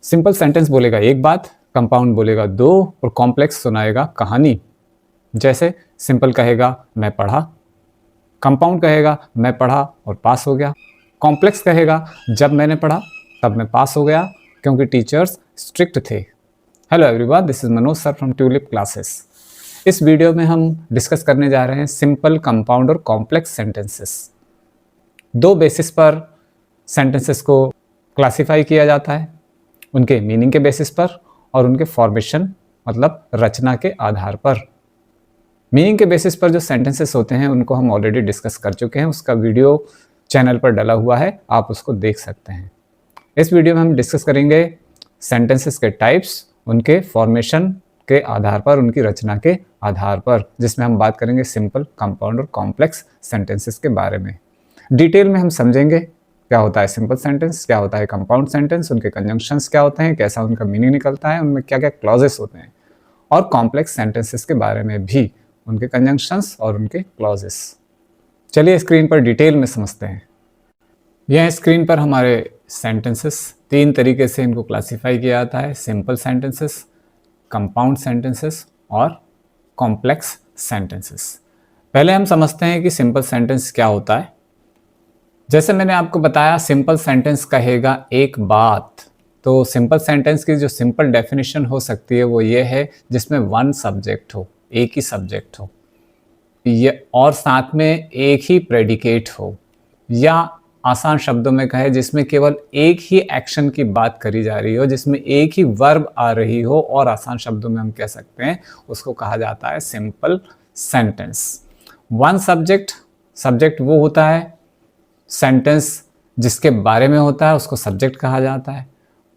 Simple sentence बोलेगा एक बात, कंपाउंड बोलेगा दो और कॉम्प्लेक्स सुनाएगा कहानी। जैसे सिंपल कहेगा मैं पढ़ा, कंपाउंड कहेगा मैं पढ़ा और पास हो गया, कॉम्प्लेक्स कहेगा जब मैंने पढ़ा तब मैं पास हो गया क्योंकि टीचर्स स्ट्रिक्ट थे। Hello everyone, this is Manoj sir from tulip classes. इस वीडियो में हम डिस्कस करने जा रहे हैं सिंपल, कंपाउंड और कॉम्प्लेक्स सेंटेंसेस। दो बेसिस पर सेंटेंसेस को क्लासिफाई किया जाता है, उनके मीनिंग के बेसिस पर और उनके फॉर्मेशन मतलब रचना के आधार पर। मीनिंग के बेसिस पर जो सेंटेंसेस होते हैं उनको हम ऑलरेडी डिस्कस कर चुके हैं, उसका वीडियो चैनल पर डला हुआ है, आप उसको देख सकते हैं। इस वीडियो में हम डिस्कस करेंगे सेंटेंसेस के टाइप्स, उनके फॉर्मेशन के आधार पर, उनकी रचना के आधार पर, जिसमें हम बात करेंगे सिंपल, कंपाउंड और कॉम्प्लेक्स सेंटेंसेस के बारे में। डिटेल में हम समझेंगे क्या होता है सिंपल सेंटेंस, क्या होता है कंपाउंड सेंटेंस, उनके कंजंक्शंस क्या होते हैं, कैसा उनका मीनिंग निकलता है, उनमें क्या क्या क्लॉजेस होते हैं, और कॉम्प्लेक्स सेंटेंसेस के बारे में भी, उनके कंजंक्शंस और उनके क्लॉजेस। चलिए स्क्रीन पर डिटेल में समझते हैं। यह स्क्रीन पर हमारे सेंटेंसेस, तीन तरीके से इनको क्लासिफाई किया जाता है: सिंपल सेंटेंसेस, कंपाउंड सेंटेंसेस और कॉम्प्लेक्स सेंटेंसेस। पहले हम समझते हैं कि सिंपल सेंटेंस क्या होता है। जैसे मैंने आपको बताया, सिंपल सेंटेंस कहेगा एक बात। तो सिंपल सेंटेंस की जो सिंपल डेफिनेशन हो सकती है वो ये है जिसमें वन सब्जेक्ट हो, एक ही सब्जेक्ट हो, ये और साथ में एक ही प्रेडिकेट हो, या आसान शब्दों में कहे जिसमें केवल एक ही एक्शन की बात करी जा रही हो, जिसमें एक ही वर्ब आ रही हो, और आसान शब्दों में हम कह सकते हैं उसको कहा जाता है simple sentence. One subject, subject वो होता है सेंटेंस जिसके बारे में होता है, उसको सब्जेक्ट कहा जाता है।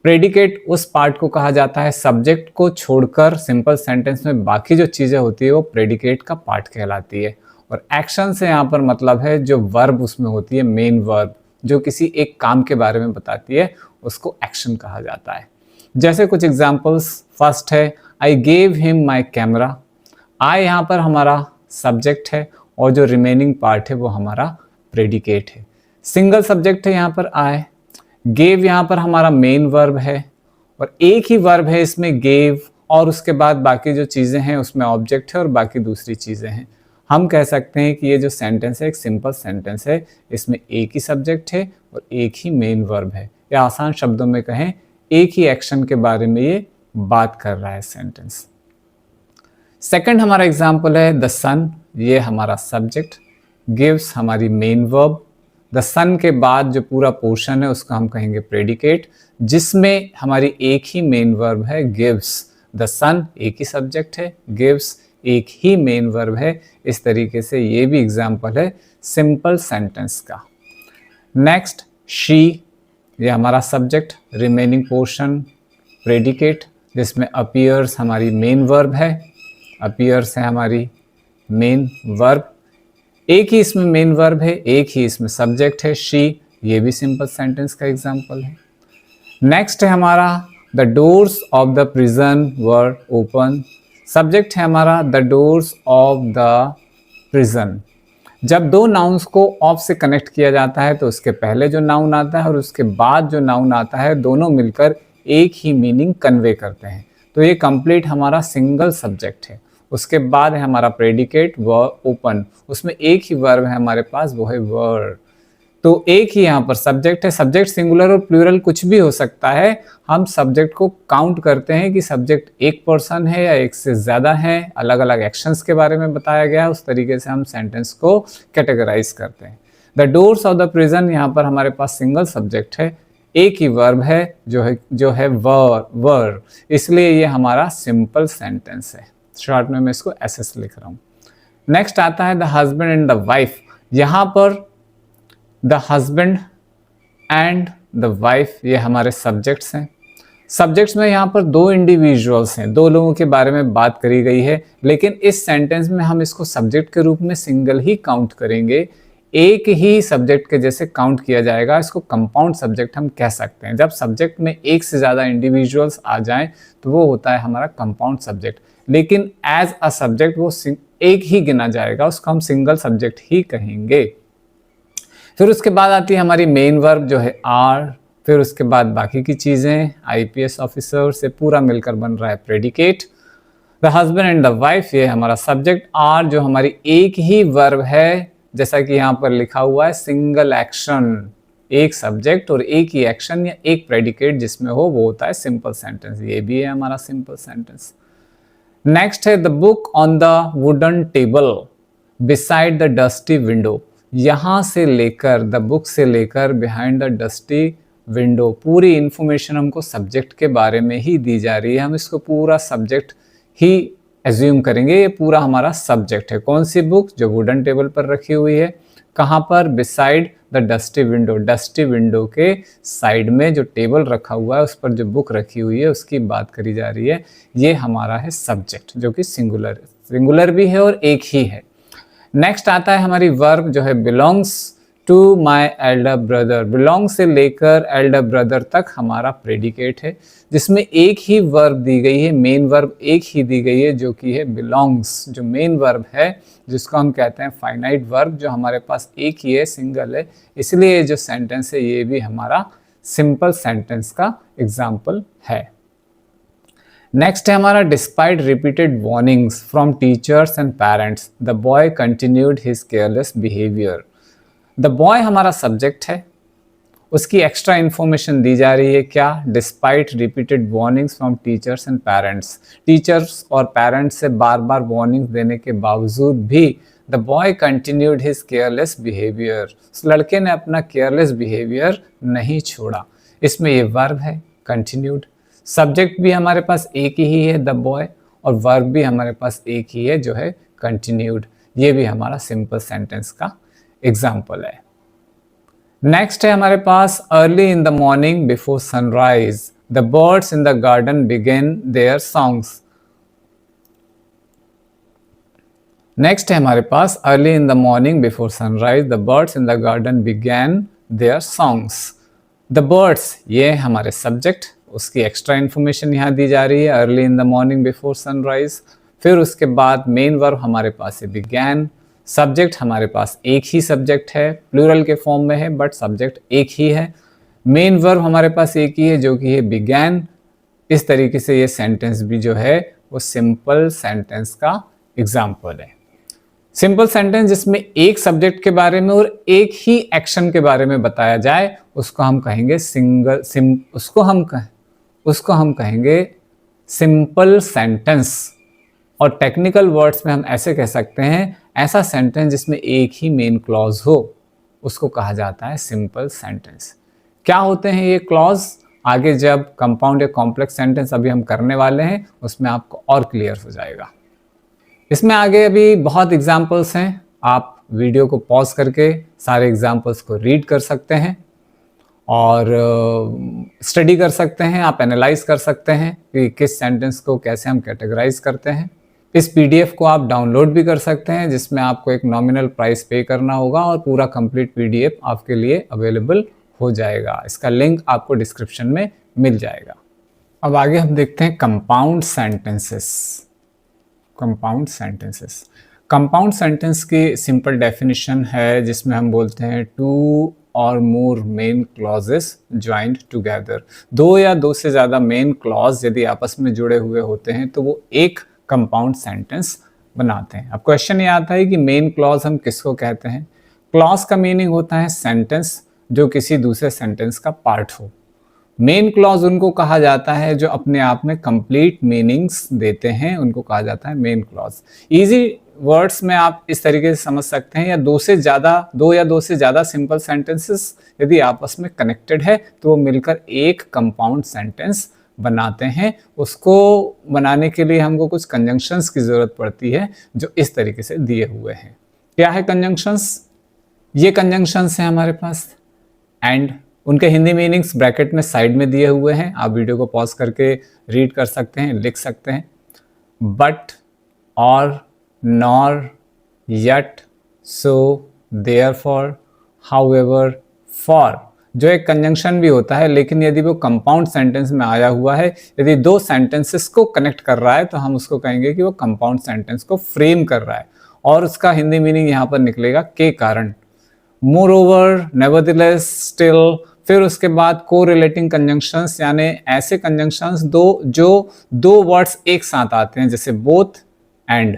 प्रेडिकेट उस पार्ट को कहा जाता है, सब्जेक्ट को छोड़कर सिंपल सेंटेंस में बाकी जो चीज़ें होती है वो प्रेडिकेट का पार्ट कहलाती है। और एक्शन से यहाँ पर मतलब है जो वर्ब उसमें होती है, मेन वर्ब जो किसी एक काम के बारे में बताती है, उसको एक्शन कहा जाता है। जैसे कुछ एग्जाम्पल्स, फर्स्ट है I gave him my camera. I यहाँ पर हमारा सब्जेक्ट है और जो रिमेनिंग पार्ट है वो हमारा प्रेडिकेट है। सिंगल सब्जेक्ट है यहाँ पर आई, गेव यहाँ पर हमारा मेन वर्ब है और एक ही वर्ब है इसमें गेव, और उसके बाद बाकी जो चीज़ें हैं उसमें ऑब्जेक्ट है और बाकी दूसरी चीज़ें हैं। हम कह सकते हैं कि ये जो सेंटेंस है एक सिंपल सेंटेंस है, इसमें एक ही सब्जेक्ट है और एक ही मेन वर्ब है, या आसान शब्दों में कहें एक ही एक्शन के बारे में ये बात कर रहा है सेंटेंस। सेकंड हमारा एग्जाम्पल है द सन, ये हमारा सब्जेक्ट, गिव्स हमारी मेन वर्ब। द सन के बाद जो पूरा पोर्शन है उसका हम कहेंगे प्रेडिकेट, जिसमें हमारी एक ही मेन वर्ब है गिव्स। द सन एक ही सब्जेक्ट है, गिव्स एक ही मेन वर्ब है। इस तरीके से ये भी एग्जाम्पल है सिंपल सेंटेंस का। नेक्स्ट शी, ये हमारा सब्जेक्ट, रिमेनिंग पोर्शन प्रेडिकेट, जिसमें अपीयर्स हमारी मेन वर्ब है, अपीयर्स है हमारी मेन वर्ब, एक ही इसमें मेन वर्ब है, एक ही इसमें सब्जेक्ट है शी, ये भी सिंपल सेंटेंस का एग्जांपल है। नेक्स्ट है हमारा the doors of the prison were open, subject है हमारा the doors of the prison. जब दो नाउन्स को ऑफ से कनेक्ट किया जाता है तो उसके पहले जो नाउन आता है और उसके बाद जो नाउन आता है, दोनों मिलकर एक ही मीनिंग कन्वे करते हैं, तो ये कंप्लीट हमारा सिंगल सब्जेक्ट है। उसके बाद है हमारा प्रेडिकेट वर ओपन, उसमें एक ही वर्ब है हमारे पास, वो है वर। तो एक ही यहाँ पर सब्जेक्ट है, सब्जेक्ट सिंगुलर और प्लूरल कुछ भी हो सकता है। हम सब्जेक्ट को काउंट करते हैं कि सब्जेक्ट एक पर्सन है या एक से ज़्यादा है, अलग अलग एक्शंस के बारे में बताया गया है, उस तरीके से हम सेंटेंस को कैटेगराइज करते हैं। The doors of the prison, यहाँ पर हमारे पास सिंगल सब्जेक्ट है, एक ही वर्ब है जो है वर, इसलिए ये हमारा सिंपल सेंटेंस है। शॉर्ट में मैं इसको एसएस लिख रहा हूँ। नेक्स्ट आता है the husband and the wife, यहाँ पर the husband and the wife ये हमारे सब्जेक्ट्स हैं। सब्जेक्ट्स में यहाँ पर दो इंडिविजुअल्स हैं, दो लोगों के बारे में बात करी गई है, लेकिन इस सेंटेंस में हम इसको सब्जेक्ट के रूप में सिंगल ही काउंट करेंगे, एक ही सब्जेक्ट के जैसे काउंट किया जाएगा। इसको कंपाउंड सब्जेक्ट हम कह सकते हैं। जब सब्जेक्ट में एक से ज़्यादा इंडिविजुअल्स आ जाएं तो वो होता है हमारा कंपाउंड सब्जेक्ट, लेकिन एज अ सब्जेक्ट वो एक ही गिना जाएगा, उसको हम सिंगल सब्जेक्ट ही कहेंगे। फिर उसके बाद आती है हमारी मेन वर्ब जो है आर, फिर उसके बाद बाकी की चीज़ें, आईपीएस ऑफिसर से पूरा मिलकर बन रहा है predicate. The husband and the wife, ये हमारा सब्जेक्ट। आर जो हमारी एक ही वर्ब है, जैसा कि यहाँ पर लिखा हुआ है सिंगल एक्शन, एक सब्जेक्ट और एक ही एक्शन या एक प्रेडिकेट जिसमें हो, वो होता है सिंपल सेंटेंस। ये भी है हमारा सिंपल सेंटेंस। नेक्स्ट है the book on the wooden table beside the dusty window. यहाँ से लेकर, द बुक से लेकर बिहाइंड द डस्टी विंडो, पूरी इंफॉर्मेशन हमको सब्जेक्ट के बारे में ही दी जा रही है। हम इसको पूरा सब्जेक्ट ही एज्यूम करेंगे, ये पूरा हमारा सब्जेक्ट है। कौन सी बुक? जो वुडन टेबल पर रखी हुई है। कहाँ पर? Beside the dusty window, dusty window के साइड में जो टेबल रखा हुआ है उस पर जो बुक रखी हुई है उसकी बात करी जा रही है। ये हमारा है सब्जेक्ट, जो कि सिंगुलर भी है और एक ही है। नेक्स्ट आता है हमारी वर्ब जो है belongs to my elder brother. Belong से लेकर एल्डर ब्रदर तक हमारा प्रेडिकेट है, जिसमें एक ही वर्ब दी गई है, मेन वर्ब एक ही दी गई है, जो कि है बिलोंग्स। जो मेन वर्ब है जिसको हम कहते हैं फाइनाइट वर्ब, जो हमारे पास एक ही है, सिंगल है, इसलिए जो सेंटेंस है ये भी हमारा सिंपल सेंटेंस का एग्जाम्पल है। नेक्स्ट है हमारा despite repeated warnings from teachers and parents the boy continued his careless behaviour. The boy हमारा सब्जेक्ट है, उसकी एक्स्ट्रा इन्फॉर्मेशन दी जा रही है क्या? Despite repeated warnings from teachers and parents. Teachers और पेरेंट्स से बार बार वार्निंग्स देने के बावजूद भी the boy continued his careless behaviour, उस लड़के ने अपना केयरलेस बिहेवियर नहीं छोड़ा। इसमें ये वर्ब है कंटिन्यूड, सब्जेक्ट भी हमारे पास एक ही है द बॉय, और वर्ब भी हमारे पास एक ही है जो है कंटिन्यूड। ये भी हमारा सिंपल सेंटेंस का एग्जाम्पल है। नेक्स्ट है हमारे पास early in the morning before sunrise the birds in the garden begin their songs. Next है हमारे पास early in the morning before sunrise the birds in the garden began their songs. The birds ये हमारे subject, उसकी extra information यहाँ दी जा रही है early in the morning before sunrise. फिर उसके बाद मेन वर्ब हमारे पास है बिगैन, सब्जेक्ट हमारे पास एक ही सब्जेक्ट है, प्लूरल के फॉर्म में है बट सब्जेक्ट एक ही है। मेन वर्ब हमारे पास एक ही है जो कि है बिगैन। इस तरीके से ये सेंटेंस भी जो है वो सिंपल सेंटेंस का एग्जाम्पल है। सिंपल सेंटेंस जिसमें एक सब्जेक्ट के बारे में और एक ही एक्शन के बारे में बताया जाए उसको हम कहेंगे उसको हम कहेंगे सिंपल सेंटेंस। और टेक्निकल वर्ड्स में हम ऐसे कह सकते हैं, ऐसा सेंटेंस जिसमें एक ही मेन क्लॉज हो उसको कहा जाता है सिंपल सेंटेंस। क्या होते हैं ये क्लॉज? आगे जब कंपाउंड या कॉम्प्लेक्स सेंटेंस अभी हम करने वाले हैं उसमें आपको और क्लियर हो जाएगा। इसमें आगे अभी बहुत एग्जाम्पल्स हैं, आप वीडियो को पॉज करके सारे एग्जाम्पल्स को रीड कर सकते हैं और स्टडी कर सकते हैं। आप एनालाइज कर सकते हैं कि किस सेंटेंस को कैसे हम कैटेगराइज करते हैं। इस पीडीएफ को आप डाउनलोड भी कर सकते हैं, जिसमें आपको एक नॉमिनल प्राइस पे करना होगा और पूरा कंप्लीट पीडीएफ आपके लिए अवेलेबल हो जाएगा। इसका लिंक आपको डिस्क्रिप्शन में मिल जाएगा। अब आगे हम देखते हैं कंपाउंड सेंटेंसेस। कंपाउंड सेंटेंस की सिंपल डेफिनेशन है जिसमें हम बोलते हैं टू और मोर मेन क्लॉजेस ज्वाइंड टुगेदर। दो या दो से ज़्यादा मेन क्लॉज यदि आपस में जुड़े हुए होते हैं तो वो एक कंपाउंड सेंटेंस बनाते हैं। अब क्वेश्चन ये आता है कि मेन क्लॉज हम किसको कहते हैं? क्लॉज का मीनिंग होता है सेंटेंस जो किसी दूसरे सेंटेंस का पार्ट हो। मेन क्लॉज उनको कहा जाता है जो अपने आप में कंप्लीट मीनिंग्स देते हैं, उनको कहा जाता है मेन क्लॉज। इजी वर्ड्स में आप इस तरीके से समझ सकते हैं, दो या दो से ज़्यादा सिंपल सेंटेंसेस यदि आपस में कनेक्टेड है तो वो मिलकर एक कंपाउंड सेंटेंस बनाते हैं। उसको बनाने के लिए हमको कुछ कंजंक्शंस की ज़रूरत पड़ती है जो इस तरीके से दिए हुए हैं। क्या है कंजंक्शंस? ये कंजंक्शंस हैं हमारे पास एंड, उनके हिंदी मीनिंग्स ब्रैकेट में साइड में दिए हुए हैं, आप वीडियो को पॉज करके रीड कर सकते हैं, लिख सकते हैं। बट, और, nor, yet, so, therefore, however, for, जो एक कंजंक्शन भी होता है, लेकिन यदि वो कंपाउंड सेंटेंस में आया हुआ है, यदि दो सेंटेंसेस को कनेक्ट कर रहा है तो हम उसको कहेंगे कि वो कंपाउंड सेंटेंस को फ्रेम कर रहा है, और उसका हिंदी मीनिंग यहाँ पर निकलेगा के कारण। Moreover, nevertheless, still, फिर उसके बाद को रिलेटिंग कंजंक्शंस, यानी ऐसे कंजंक्शंस जो दो वर्ड्स एक साथ आते हैं, जैसे both and,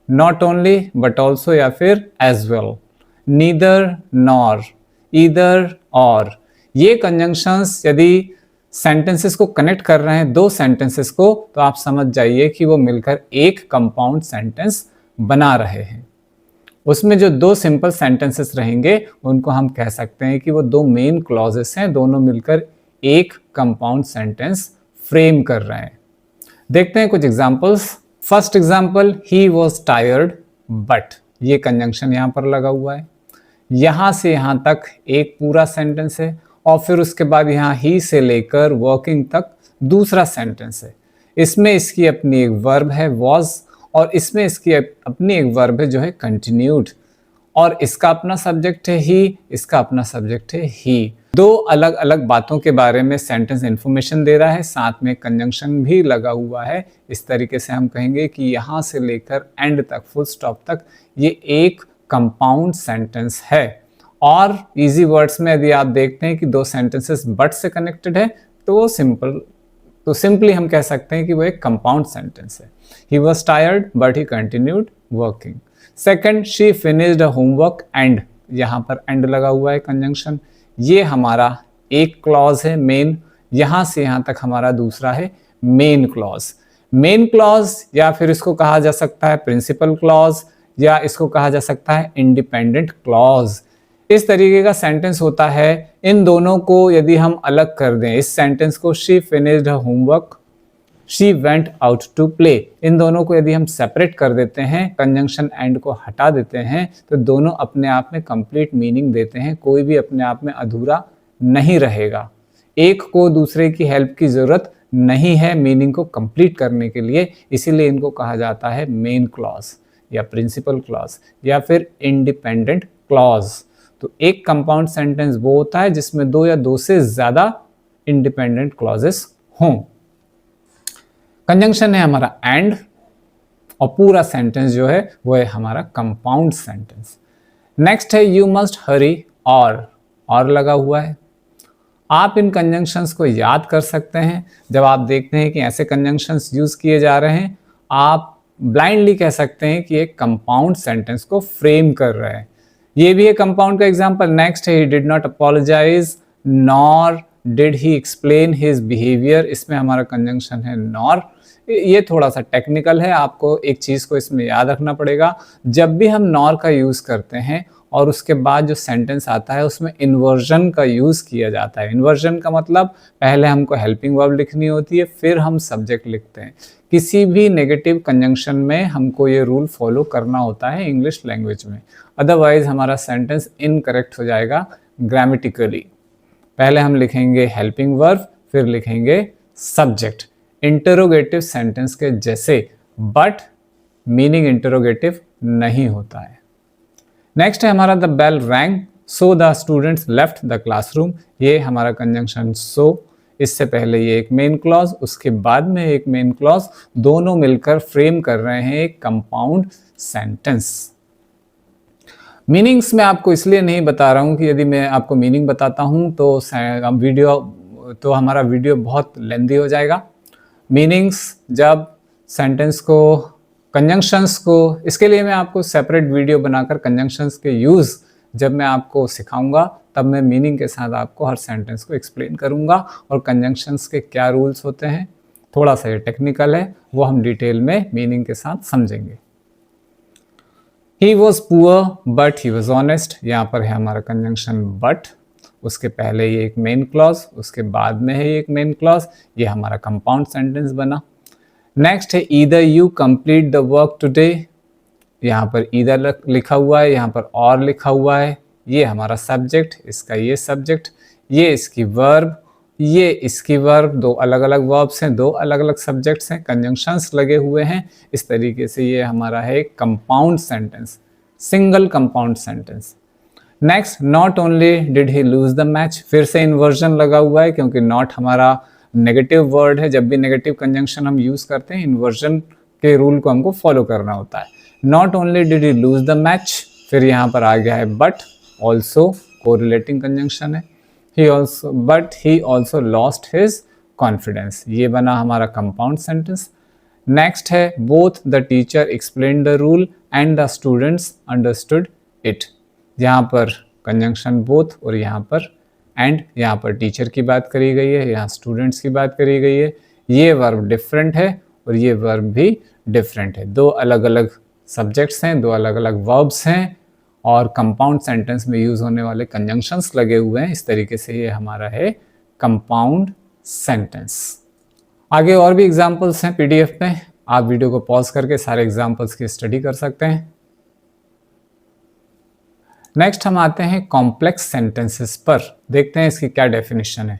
not only but also, या फिर as well, neither nor, either or. ये कंजंक्शंस यदि सेंटेंसेस को कनेक्ट कर रहे हैं, दो सेंटेंसेस को, तो आप समझ जाइए कि वो मिलकर एक कंपाउंड सेंटेंस बना रहे हैं। उसमें जो दो सिंपल सेंटेंसेस रहेंगे उनको हम कह सकते हैं कि वो दो मेन क्लॉजेस हैं, दोनों मिलकर एक कंपाउंड सेंटेंस फ्रेम कर रहे हैं। देखते हैं कुछ examples. First example, he was tired but, ये कंजंक्शन यहां पर लगा हुआ है। यहां से यहां तक एक पूरा सेंटेंस है, और फिर उसके बाद यहाँ ही से लेकर वर्किंग तक दूसरा सेंटेंस है। इसमें इसकी अपनी एक वर्ब है वॉज, और इसमें इसकी अपनी एक वर्ब है जो है कंटिन्यूड, और इसका अपना सब्जेक्ट है ही, इसका अपना सब्जेक्ट है ही। दो अलग अलग बातों के बारे में सेंटेंस इंफॉर्मेशन दे रहा है, साथ में कंजंक्शन भी लगा हुआ है। इस तरीके से हम कहेंगे कि यहाँ से लेकर एंड तक, फुल स्टॉप तक, ये एक कंपाउंड सेंटेंस है। और इजी वर्ड्स में यदि आप देखते हैं कि दो सेंटेंसेस बट से कनेक्टेड है, तो वो सिंपली हम कह सकते हैं कि वो एक कंपाउंड सेंटेंस है। He was tired but he continued working. Second, she finished homework and, यहाँ पर एंड लगा हुआ है कंजंक्शन। ये हमारा एक क्लॉज है मेन, यहाँ से यहाँ तक हमारा दूसरा है मेन क्लॉज। मेन क्लॉज, या फिर इसको कहा जा सकता है प्रिंसिपल क्लॉज, या इसको कहा जा सकता है इंडिपेंडेंट क्लॉज। इस तरीके का सेंटेंस होता है। इन दोनों को यदि हम अलग कर दें, इस सेंटेंस को she finished her homework, she went out to play, इन दोनों को यदि हम सेपरेट कर देते हैं, कंजंक्शन एंड को हटा देते हैं, तो दोनों अपने आप में कंप्लीट मीनिंग देते हैं। कोई भी अपने आप में अधूरा नहीं रहेगा। एक को दूसरे की हेल्प की जरूरत नहीं है मीनिंग को कंप्लीट करने के लिए, इसीलिए इनको कहा जाता है मेन क्लॉज या प्रिंसिपल क्लॉज या फिर इंडिपेंडेंट क्लॉज। तो एक कंपाउंड सेंटेंस वो होता है जिसमें दो या दो से ज्यादा इंडिपेंडेंट क्लॉजेस हों। कंजंक्शन है हमारा एंड, और पूरा सेंटेंस जो है वो है हमारा कंपाउंड सेंटेंस। नेक्स्ट है यू मस्ट हरी, और लगा हुआ है। आप इन कंजंक्शंस को याद कर सकते हैं। जब आप देखते हैं कि ऐसे कंजंक्शंस यूज किए जा रहे हैं, आप ब्लाइंडली कह सकते हैं कि एक कंपाउंड सेंटेंस को फ्रेम कर रहे हैं। ये भी है कंपाउंड का एग्जांपल। नेक्स्ट है he did not apologise nor did he explain his behaviour, इसमें हमारा कंजंक्शन है नॉर। ये थोड़ा सा टेक्निकल है, आपको एक चीज को इसमें याद रखना पड़ेगा। जब भी हम नॉर का यूज करते हैं और उसके बाद जो सेंटेंस आता है उसमें इन्वर्जन का यूज किया जाता है। इन्वर्जन का मतलब पहले हमको हेल्पिंग वर्ब लिखनी होती है, फिर हम सब्जेक्ट लिखते हैं। किसी भी नेगेटिव कंजंक्शन में हमको ये रूल फॉलो करना होता है इंग्लिश लैंग्वेज में, अदरवाइज हमारा सेंटेंस इनकरेक्ट हो जाएगा ग्रामेटिकली। पहले हम लिखेंगे हेल्पिंग वर्ब, फिर लिखेंगे सब्जेक्ट, इंटरोगेटिव सेंटेंस के जैसे, बट मीनिंग इंटरोगेटिव नहीं होता है। नेक्स्ट है हमारा the bell rang so the students left the classroom. ये हमारा कंजंक्शन सो, इससे पहले ये एक मेन क्लॉज, उसके बाद में एक मेन क्लॉज, दोनों मिलकर फ्रेम कर रहे हैं एक कंपाउंड सेंटेंस। मीनिंग्स में आपको इसलिए नहीं बता रहा हूं कि यदि मैं आपको मीनिंग बताता हूं तो हमारा वीडियो बहुत लेंदी हो जाएगा। मीनिंग्स जब सेंटेंस को, कंजंक्शंस को, इसके लिए मैं आपको सेपरेट वीडियो बनाकर कंजंक्शंस के यूज़ जब मैं आपको सिखाऊंगा तब मैं मीनिंग के साथ आपको हर सेंटेंस को एक्सप्लेन करूंगा, और कंजंक्शंस के क्या रूल्स होते हैं, थोड़ा सा ये टेक्निकल है, वो हम डिटेल में मीनिंग के साथ समझेंगे। He was poor but he was honest, यहाँ पर है हमारा कंजंक्शन बट, उसके पहले ये एक मेन क्लॉज, उसके बाद में है ये एक मेन क्लॉज, ये हमारा कंपाउंड सेंटेंस बना। नेक्स्ट है either you complete the work today, यहाँ पर ईदर लिखा हुआ है, यहाँ पर और लिखा हुआ है, ये हमारा सब्जेक्ट, इसका ये सब्जेक्ट, ये इसकी वर्ब, ये इसकी वर्ब, दो अलग अलग वर्ब्स हैं, दो अलग अलग सब्जेक्ट्स हैं, कंजंक्शंस लगे हुए हैं। इस तरीके से ये हमारा है compound sentence, single compound sentence. Next, not only did he lose the match, फिर से इन्वर्जन लगा हुआ है क्योंकि नॉट हमारा नेगेटिव वर्ड है। जब भी नेगेटिव कंजंक्शन हम यूज करते हैं इन्वर्जन के रूल को हमको फॉलो करना होता है। Not only did he lose the match, फिर यहाँ पर आ गया है बट, ऑल्सो कोरिलेटिंग कंजंक्शन है। he also lost his confidence. ये बना हमारा कंपाउंड सेंटेंस। नेक्स्ट है both the teacher explain the rule and the students understood it. यहाँ पर कंजंक्शन बोथ और यहाँ पर एंड, यहाँ पर टीचर की बात करी गई है, यहाँ स्टूडेंट्स की बात करी गई है। ये वर्ब डिफरेंट है और ये वर्ब भी डिफरेंट है। दो अलग अलग सब्जेक्ट्स हैं, दो अलग अलग वर्ब्स हैं और कंपाउंड सेंटेंस में यूज होने वाले कंजंक्शंस लगे हुए हैं। इस तरीके से ये हमारा है कंपाउंड सेंटेंस। आगे और भी एग्जांपल्स हैं पीडीएफ में, आप वीडियो को पॉज करके सारे एग्जांपल्स की स्टडी कर सकते हैं। नेक्स्ट हम आते हैं कॉम्प्लेक्स सेंटेंसेस पर, देखते हैं इसकी क्या डेफिनेशन है।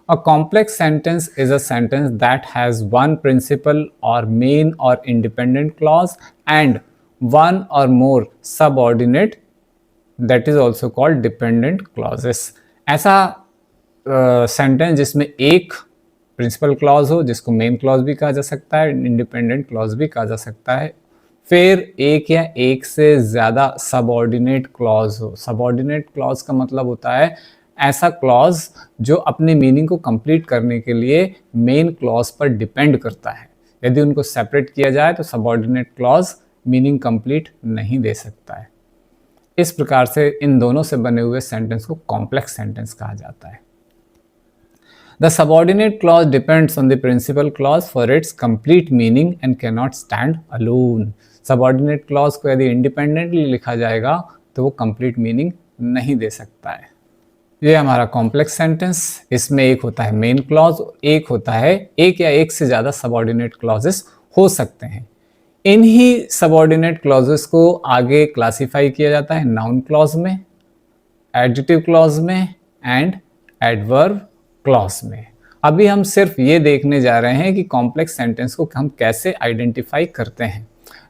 A complex sentence is a sentence that has one principal और मेन और इंडिपेंडेंट क्लॉज एंड वन और more subordinate that is also called dependent clauses. ऐसा सेंटेंस जिसमें एक प्रिंसिपल क्लॉज हो, जिसको मेन क्लॉज भी कहा जा सकता है, इंडिपेंडेंट क्लॉज भी कहा जा सकता है, फिर एक या एक से ज़्यादा सबऑर्डिनेट क्लॉज हो। सबऑर्डिनेट क्लॉज का मतलब होता है ऐसा क्लॉज जो अपने मीनिंग को कंप्लीट करने के लिए मेन क्लॉज पर डिपेंड करता है। यदि उनको सेपरेट किया जाए तो सबऑर्डिनेट क्लॉज मीनिंग कंप्लीट नहीं दे सकता है। इस प्रकार से इन दोनों से बने हुए सेंटेंस को कॉम्प्लेक्स सेंटेंस कहा जाता है। The subordinate clause depends on the principal clause for its complete meaning and cannot stand alone. Subordinate clause को यदि independently लिखा जाएगा तो वो complete meaning नहीं दे सकता है। ये हमारा complex sentence, इसमें एक होता है main clause, एक होता है एक या एक से ज़्यादा subordinate clauses हो सकते हैं। इन्हीं subordinate clauses को आगे classify किया जाता है noun clause में, adjective clause में and adverb क्लॉज में। अभी हम सिर्फ ये देखने जा रहे हैं कि कॉम्प्लेक्स सेंटेंस को हम कैसे आइडेंटिफाई करते हैं।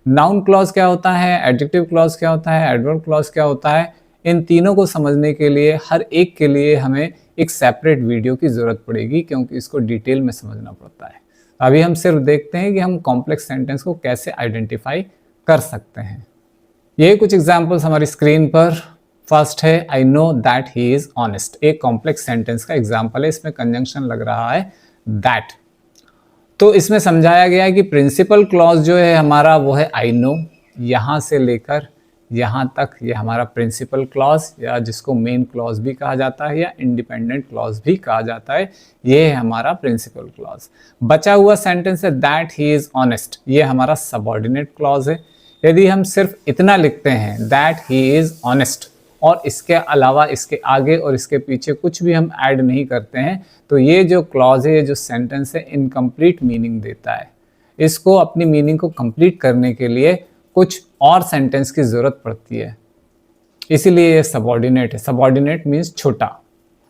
नाउन क्लॉज क्या होता है, एडजेक्टिव क्लॉज क्या होता है, एडवर्ब क्लॉज क्या होता है, इन तीनों को समझने के लिए हर एक के लिए हमें एक सेपरेट वीडियो की ज़रूरत पड़ेगी, क्योंकि इसको डिटेल में समझना पड़ता है। अभी हम सिर्फ देखते हैं कि हम कॉम्प्लेक्स सेंटेंस को कैसे आइडेंटिफाई कर सकते हैं। ये कुछ एग्जाम्पल्स हमारी स्क्रीन पर। फर्स्ट है I know that he is honest. एक कॉम्प्लेक्स सेंटेंस का एग्जाम्पल है, इसमें कंजंक्शन लग रहा है दैट। तो इसमें समझाया गया है कि प्रिंसिपल क्लॉज जो है हमारा वो है आई नो, यहाँ से लेकर यहाँ तक ये हमारा प्रिंसिपल क्लॉज या जिसको मेन क्लॉज भी कहा जाता है या इंडिपेंडेंट क्लॉज भी कहा जाता है, ये है हमारा प्रिंसिपल क्लॉज। बचा हुआ सेंटेंस है दैट ही इज ऑनेस्ट, ये हमारा सबऑर्डिनेट क्लॉज है। यदि हम सिर्फ इतना लिखते हैं दैट ही इज ऑनेस्ट और इसके अलावा इसके आगे और इसके पीछे कुछ भी हम ऐड नहीं करते हैं, तो ये जो क्लॉज है, ये जो सेंटेंस है, इनकम्प्लीट मीनिंग देता है। इसको अपनी मीनिंग को कंप्लीट करने के लिए कुछ और सेंटेंस की ज़रूरत पड़ती है, इसीलिए ये सबऑर्डिनेट है। सबऑर्डिनेट मीन्स छोटा,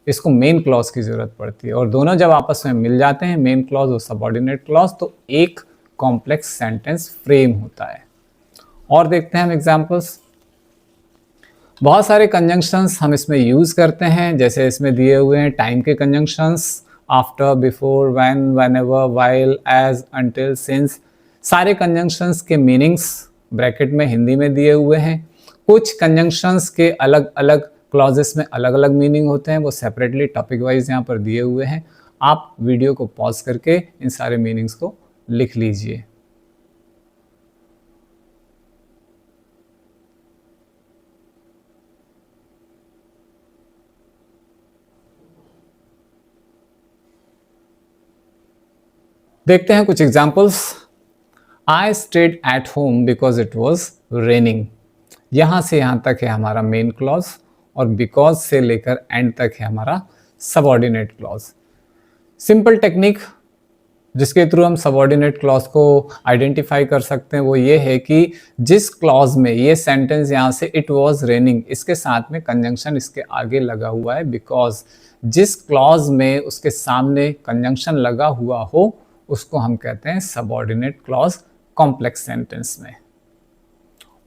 इसको मेन क्लॉज की ज़रूरत पड़ती है और दोनों जब आपस में मिल जाते हैं, मेन क्लॉज और सबऑर्डिनेट क्लॉज, तो एक कॉम्प्लेक्स सेंटेंस फ्रेम होता है। और देखते हैं हम एग्जाम्पल्स। बहुत सारे कंजंक्शंस हम इसमें यूज़ करते हैं, जैसे इसमें दिए हुए हैं टाइम के conjunctions, after, before, when, whenever, while, as, until, since. सारे कंजंक्शंस के मीनिंग्स ब्रैकेट में हिंदी में दिए हुए हैं। कुछ कंजंक्शंस के अलग अलग क्लॉजेस में अलग अलग मीनिंग होते हैं, वो सेपरेटली टॉपिक वाइज यहाँ पर दिए हुए हैं। आप वीडियो को पॉज करके इन सारे मीनिंग्स को लिख लीजिए। देखते हैं कुछ examples. I stayed at home because it was raining. यहाँ से यहाँ तक है हमारा मेन क्लॉज और बिकॉज से लेकर एंड तक है हमारा सबऑर्डिनेट क्लॉज। सिंपल टेक्निक जिसके थ्रू हम सबऑर्डिनेट क्लॉज को आइडेंटिफाई कर सकते हैं वो ये है कि जिस क्लॉज में ये सेंटेंस यहाँ से इट वॉज रेनिंग, इसके साथ में कंजंक्शन इसके आगे लगा हुआ है बिकॉज। जिस क्लॉज में उसके सामने कंजंक्शन लगा हुआ हो उसको हम कहते हैं सबऑर्डिनेट क्लॉज कॉम्प्लेक्स सेंटेंस में।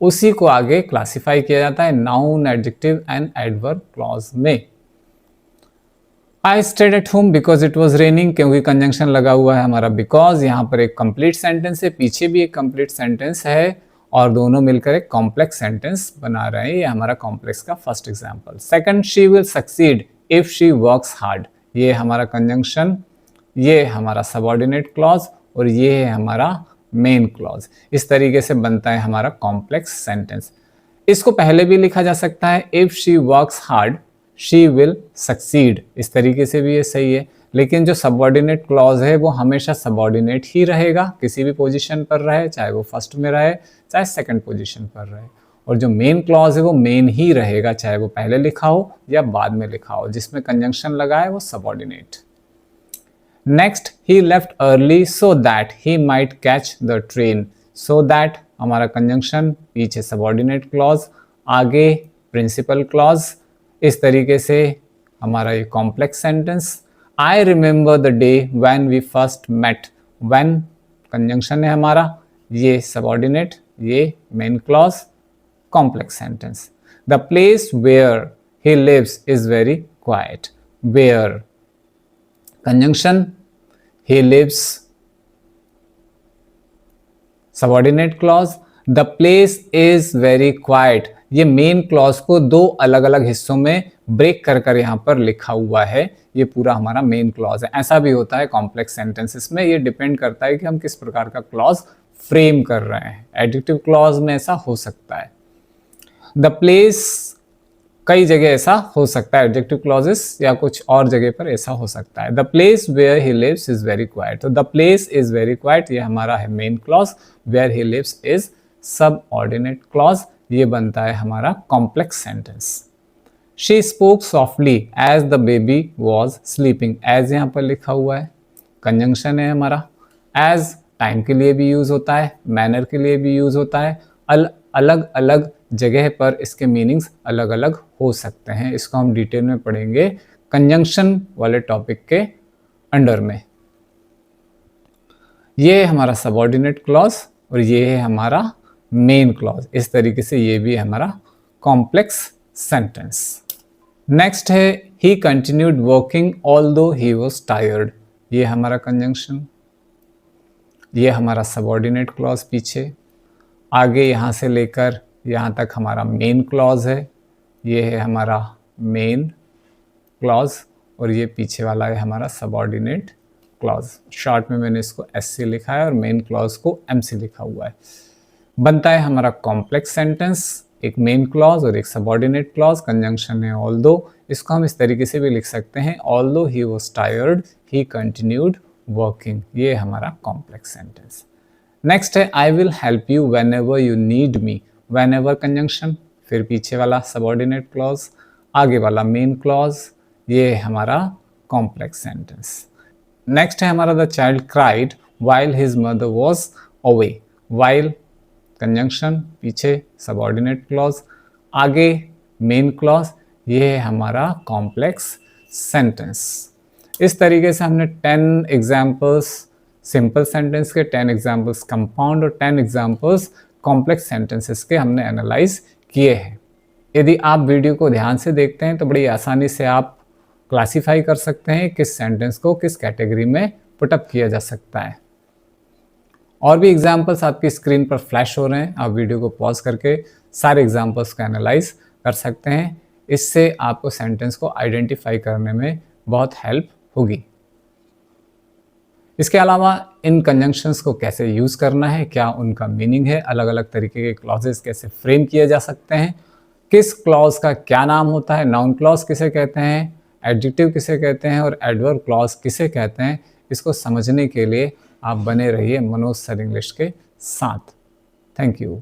उसी को आगे क्लासिफाई किया जाता है noun, adjective and adverb clause में। I stayed at home because it was raining, क्योंकि कंजंक्शन लगा हुआ है हमारा बिकॉज। यहाँ पर एक कंप्लीट सेंटेंस है, पीछे भी एक कंप्लीट सेंटेंस है और दोनों मिलकर एक कॉम्प्लेक्स सेंटेंस बना रहे हैं। ये हमारा कॉम्प्लेक्स का first example. Second, she will succeed if she works hard, ये हमारा कंजंक्शन, ये हमारा सबऑर्डिनेट क्लॉज और ये है हमारा मेन क्लॉज। इस तरीके से बनता है हमारा कॉम्प्लेक्स सेंटेंस। इसको पहले भी लिखा जा सकता है, if she works hard she will succeed, इस तरीके से भी ये सही है। लेकिन जो सबऑर्डिनेट क्लॉज है वो हमेशा सबऑर्डिनेट ही रहेगा, किसी भी पोजीशन पर रहे, चाहे वो फर्स्ट में रहे चाहे सेकंड पोजीशन पर रहे। और जो मेन क्लॉज है वो मेन ही रहेगा, चाहे वो पहले लिखा हो या बाद में लिखा हो, जिसमें कंजंक्शन लगा है वो subordinate. Next, he left early so that he might catch the train. So that हमारा कंजंक्शन, पीछे सबऑर्डिनेट क्लॉज, आगे प्रिंसिपल क्लॉज। इस तरीके से हमारा ये complex sentence. I remember the day when we first met, when conjunction है हमारा, ये सबऑर्डिनेट, ये main clause, complex sentence. The place where he lives is very quiet, where conjunction, he lives subordinate clause, the place is very quiet। ये main clause को दो अलग अलग हिस्सों में ब्रेक कर कर यहाँ पर लिखा हुआ है, ये पूरा हमारा मेन क्लॉज है। ऐसा भी होता है कॉम्प्लेक्स सेंटेंसेस में, ये डिपेंड करता है कि हम किस प्रकार का क्लॉज फ्रेम कर रहे हैं। एडजेक्टिव क्लॉज में ऐसा हो सकता है, द प्लेस कई जगह ऐसा हो सकता है, एडजेक्टिव क्लॉजेस, या कुछ और जगह पर ऐसा हो सकता है। The place where he lives is very quiet, तो the place is very quiet ये हमारा है main clause, where he lives is subordinate clause, ये बनता है हमारा complex sentence. She spoke softly as the baby was sleeping, as यहाँ पर लिखा हुआ है, कंजंक्शन है हमारा। एज टाइम के लिए भी यूज होता है, मैनर के लिए भी यूज होता है, अलग अलग जगह पर इसके मीनिंग्स अलग अलग हो सकते हैं। इसको हम डिटेल में पढ़ेंगे कंजंक्शन वाले टॉपिक के अंडर में। ये है हमारा सबऑर्डिनेट क्लॉज और ये है हमारा मेन क्लॉज। इस तरीके से ये भी है हमारा कॉम्प्लेक्स सेंटेंस। नेक्स्ट है ही continued working although he was tired, ये हमारा कंजंक्शन, ये हमारा सबऑर्डिनेट क्लॉज पीछे, आगे यहाँ से लेकर यहाँ तक हमारा मेन क्लॉज है, ये है हमारा मेन क्लॉज और ये पीछे वाला है हमारा सबऑर्डिनेट क्लॉज। शॉर्ट में मैंने इसको एस लिखा है और मेन क्लॉज को एम लिखा हुआ है। बनता है हमारा कॉम्प्लेक्स सेंटेंस, एक मेन क्लॉज और एक सबऑर्डिनेट क्लॉज, कंजंक्शन है ऑल्दो। इसको हम इस तरीके से भी लिख सकते हैं, although he was tired he continued working, ये हमारा कॉम्प्लेक्स सेंटेंस। नेक्स्ट है I will help you when ever you need me, when ever conjunction, फिर पीछे वाला सबऑर्डिनेट क्लॉज, आगे वाला मेन क्लॉज, ये है हमारा कॉम्प्लेक्स सेंटेंस। नेक्स्ट है हमारा the child cried while his mother was away, while conjunction, पीछे सबऑर्डिनेट क्लॉज, आगे मेन क्लॉज, ये है हमारा कॉम्प्लेक्स सेंटेंस। इस तरीके से हमने 10 एग्जाम्पल्स सिंपल सेंटेंस के, 10 एग्जाम्पल्स कंपाउंड और 10 एग्जाम्पल्स कॉम्प्लेक्स सेंटेंसेस के हमने एनालाइज किए हैं। यदि आप वीडियो को ध्यान से देखते हैं तो बड़ी आसानी से आप क्लासीफाई कर सकते हैं किस सेंटेंस को किस कैटेगरी में पुटअप किया जा सकता है। और भी एग्जाम्पल्स आपकी स्क्रीन पर फ्लैश हो रहे हैं, आप वीडियो को पॉज करके सारे एग्जाम्पल्स को एनालाइज कर सकते हैं। इससे आपको सेंटेंस को आइडेंटिफाई करने में बहुत हेल्प होगी। इसके अलावा इन कंजंक्शंस को कैसे यूज करना है, क्या उनका मीनिंग है, अलग अलग तरीके के क्लॉजेस कैसे फ्रेम किए जा सकते हैं, किस क्लॉज का क्या नाम होता है, नाउन क्लॉज किसे कहते हैं, एडजेक्टिव किसे कहते हैं और एडवर्ब क्लॉज किसे कहते हैं, इसको समझने के लिए आप बने रहिए मनोज सर इंग्लिश के साथ। Thank you.